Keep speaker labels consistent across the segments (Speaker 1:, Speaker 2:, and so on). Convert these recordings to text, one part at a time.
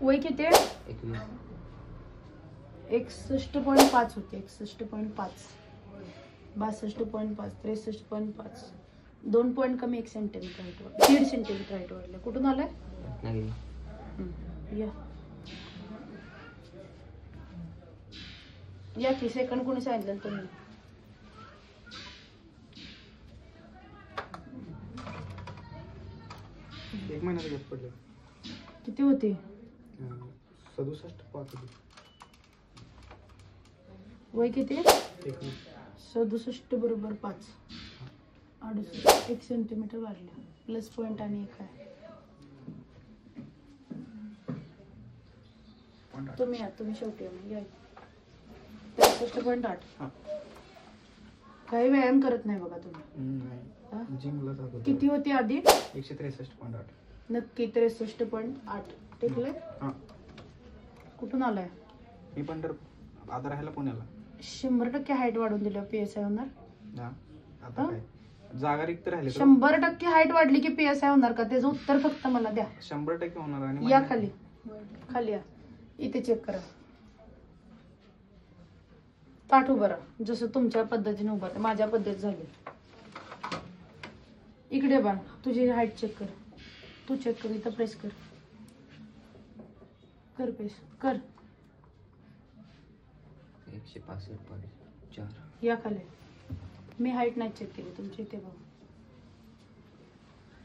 Speaker 1: वय किती आहे? 61.5 होते. 61.5, 62.5, 63.5, 2 पॉईंट कमी. 1 सेंटीमीटर हाईट वाढ, 1.5 सेंटीमीटर हाईट वाढले. कुठून आलाय? या की सेकंड कोणी सांगितलं तुम्ही?
Speaker 2: एक महिन्यात गॅप पडले.
Speaker 1: किती होती?
Speaker 2: 67.5 होती.
Speaker 1: वय किती? 67 बरोबर 5, 68, 1 सेंटीमीटर वाढलं. प्लस पॉईंट आणि 1 आहे. तुम्ही शेवटी या. 63.8. काही व्यायाम करत नाही बघा तुम्ही.
Speaker 2: जिमला जातो.
Speaker 1: किती होती आधी?
Speaker 2: 163.8.
Speaker 1: नक्की 63.8 टेकले. कुठून आलाय?
Speaker 2: मी आता राहायला पुण्याला.
Speaker 1: 100% हाईट वाढून दिल्यावर PSI होणार.
Speaker 2: आता काय जागा रिक्त राहिली.
Speaker 1: 100% हाईट वाढली की PSI होणार का? त्याचं उत्तर फक्त मला द्या.
Speaker 2: 100% होणार. आणि
Speaker 1: या खाली खाली या. इथे चेक करा. ताठ उभं राहा, जसं तुमच्या पद्धतीने उभं राहा. माझ्या पद्धत झाली. इकडे बा, तुझी हाईट चेक कर. तू चेक कर. इथं प्रेस कर. कर प्रेस कर.
Speaker 2: 165.4.
Speaker 1: या खाली. मी हाईट नाही चेक केली तुमची. इथे बघ.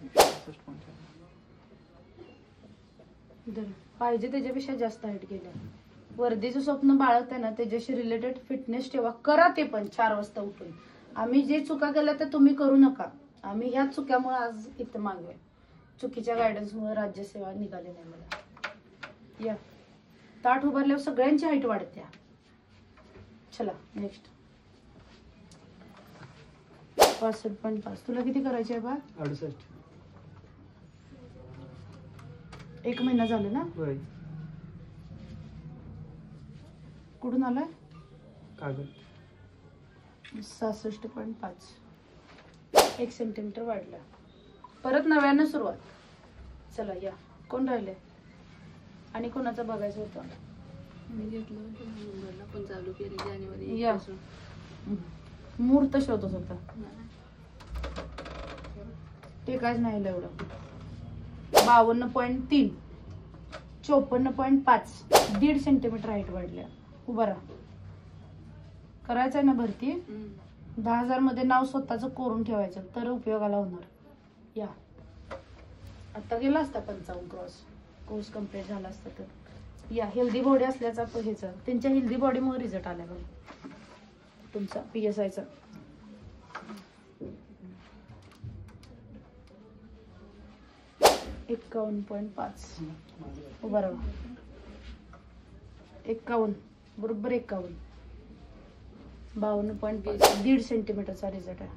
Speaker 2: 165.4.
Speaker 1: पाहिजे त्याच्यापेक्षा जास्त हाईट गेल्या. वर्दीचं स्वप्न बाळगताय ना, त्याच्याशी रिलेटेड फिटनेस ठेवा. करा ते पण 4 वाजता उठून. आम्ही जे चुका केल्या त्या तुम्ही करू नका. आम्ही ह्या चुक्यामुळे आज इथं मागे. चुकीच्या गायडन्समुळे राज्यसेवा निघाली नाही मला. या. ताठ उभारल्यावर सगळ्यांची हाईट वाढते. चला नेक्स्ट. 65.5. तुला किती करायचे आहे बा?
Speaker 2: 68.
Speaker 1: 1 महिना झाला ना?
Speaker 2: होय.
Speaker 1: कुठून आलाय?
Speaker 2: कागद.
Speaker 1: 66.5, 1 सेंटीमीटर वाढला. परत नव्यानं सुरुवात. चला या. कोण राहिले आणि कोणाचं बघायचं होतं?
Speaker 3: मी घेतलं नंबरला पण चालू केली जानेवारी.
Speaker 1: या. मुहूर्त शोधत होता. ते काहीच नाही एवढं. 52.3, 54.5, 1.5 सेंटीमीटर हाईट वाढल्या. उभा राहा. करायचंय ना भरती? 10,000 मध्ये नाव स्वतःच कोरून ठेवायचं तर उपयोगाला होणार. या. आता गेला असता 55 कोर्स कम्प्लीट झाला असता तर. या. हेल्दी बॉडी असल्याचा ह्याचा त्यांच्या हेल्दी बॉडीमुळे रिझल्ट आला बघा तुमचा PSIचा. चा 51.5. उभा राहा. 51 बरोबर. 51, 52.5, 1.5 सेंटीमीटरचा रिझल्ट आहे.